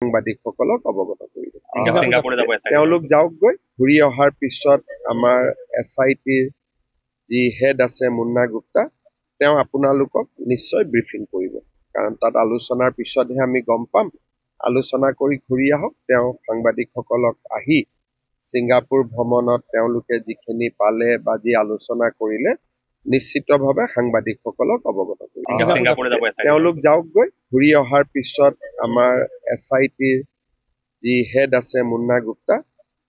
সাংবাদিকসকলক অৱগত কৰি তেওঁলোক যাওকগৈ ঘূৰি অহাৰ পিছত আমাৰ SITৰ যি হেড আছে মুন্না গুপ্তা তেওঁ আপোনালোকক নিশ্চয় ব্ৰিফিং কৰিব কাৰণ তাত আলোচনাৰ পিছতহে আমি গম পাম আলোচনা কৰি ঘূৰি আহক তেওঁ সাংবাদিকসকলক আহি ছিংগাপুৰ ভ্ৰমণত তেওঁলোকে যিখিনি পালে বা যি আলোচনা কৰিলে নিশ্চিতভাৱে সাংবাদিকসকলক অৱগত কৰিব তেওঁলোক যাওকগৈ ঘূৰি অহাৰ পিছত আমাৰ SITৰ যি হেড আছে মুন্না গুপ্তা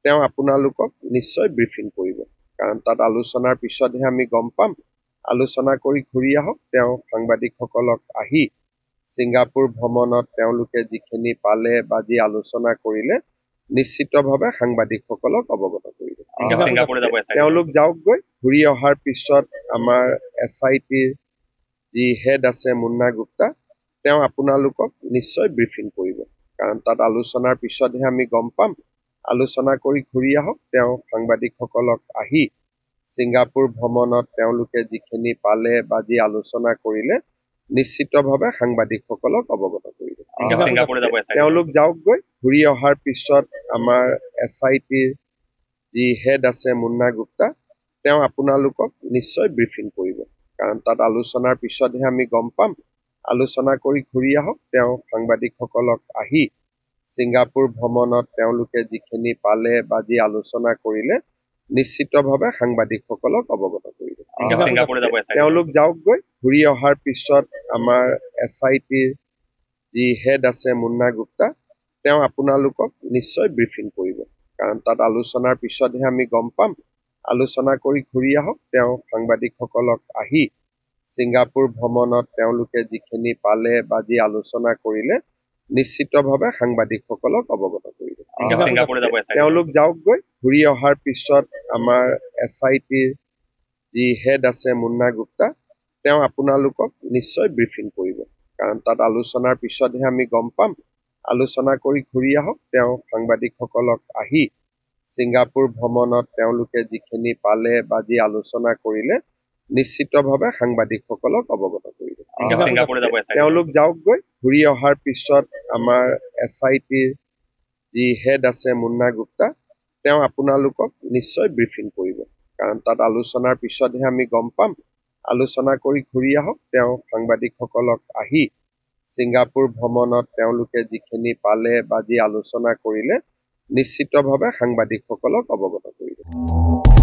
তেওঁ আপোনালোকক নিশ্চয় ব্ৰিফিং কৰিব কাৰণ তাত আলোচনাৰ পিছতহে আমি গম পাম আলোচনা কৰি ঘূৰি আহক তেওঁ সাংবাদিকসকলক আহি ছিংগাপুৰ ভ্ৰমণত তেওঁলোকে যিখিনি পালে বা যি আলোচনা কৰিলে নিশ্চিতভাৱে সাংবাদিকসকলক অৱগত কৰিব তেওঁলোক যাওকগৈ ঘূৰি অহাৰ পিছত আমাৰ SITৰ যি হেড আছে মুন্না গুপ্তা তেওঁ আপোনালোকক নিশ্চয় ব্ৰিফিং কৰিব কাৰণ তাত আলোচনাৰ পিছতহে আমি গম পাম আলোচনা কৰি ঘূৰি আহক তেওঁ সাংবাদিকসকলক আহি ছিংগাপুৰ ভ্ৰমণত তেওঁলোকে যিখিনি পালে বা যি আলোচনা কৰিলে নিশ্চিতভাৱে সাংবাদিকসকলক অৱগত কৰিব তেওঁলোক যাওকগৈ ঘূৰি অহাৰ পিছত আমাৰ SITৰ যি হেড আছে মুন্না গুপ্তা তেওঁ আপোনালোকক নিশ্চয় ব্ৰিফিং কৰিব কাৰণ তাত আলোচনাৰ পিছতহে আমি গম পাম আলোচনা কৰি ঘূৰি আহক তেওঁ সাংবাদিকসকলক আহি ছিংগাপুৰ ভ্ৰমণত তেওঁলোকে যিখিনি পালে বা যি আলোচনা কৰিলে নিশ্চিতভাৱে সাংবাদিকসকলক অৱগত কৰিব তেওঁলোক যাওকগৈ ঘূৰি অহাৰ পিছত আমাৰ SITৰ যি হেড আছে মুন্না গুপ্তা তেওঁ আপোনালোকক নিশ্চয় ব্ৰিফিং কৰিব কাৰণ তাত আলোচনাৰ পিছতহে আমি গম পাম আলোচনা কৰি ঘূৰি আহক তেওঁ সাংবাদিকসকলক আহি ছিংগাপুৰ ভ্ৰমণত তেওঁলোকে যিখিনি পালে বা যি আলোচনা কৰিলে নিশ্চিতভাৱে সাংবাদিকসকলক অৱগত কৰিব তেওঁলোক যাওকগৈ ঘূৰি অহাৰ পিছত আমাৰ SITৰ যি হেড আছে মুন্না গুপ্তা তেওঁ আপোনালোকক নিশ্চয় ব্ৰিফিং কৰিব কাৰণ তাত আলোচনাৰ পিছতহে আমি গম পাম আলোচনা কৰি ঘূৰি আহক তেওঁ সাংবাদিকসকলক আহি ছিংগাপুৰ ভ্ৰমণত তেওঁলোকে যিখিনি পালে বা যি আলোচনা কৰিলে নিশ্চিতভাৱে সাংবাদিকসকলক অৱগত কৰিব তেওঁলোক যাওকগৈ ঘূৰি অহাৰ পিছত আমাৰ SITৰ যি হেড আছে মুন্না গুপ্তা তেওঁ আপোনালোকক নিশ্চয় ব্ৰিফিং কৰিব কাৰণ তাত আলোচনাৰ পিছতহে আমি গম পাম আলোচনা কৰি ঘূৰি আহক তেওঁ সাংবাদিকসকলক আহি ছিংগাপুৰ ভ্ৰমণত তেওঁলোকে যিখিনি পালে বা যি আলোচনা কৰিলে নিশ্চিতভাৱে সাংবাদিকসকলক অৱগত কৰিব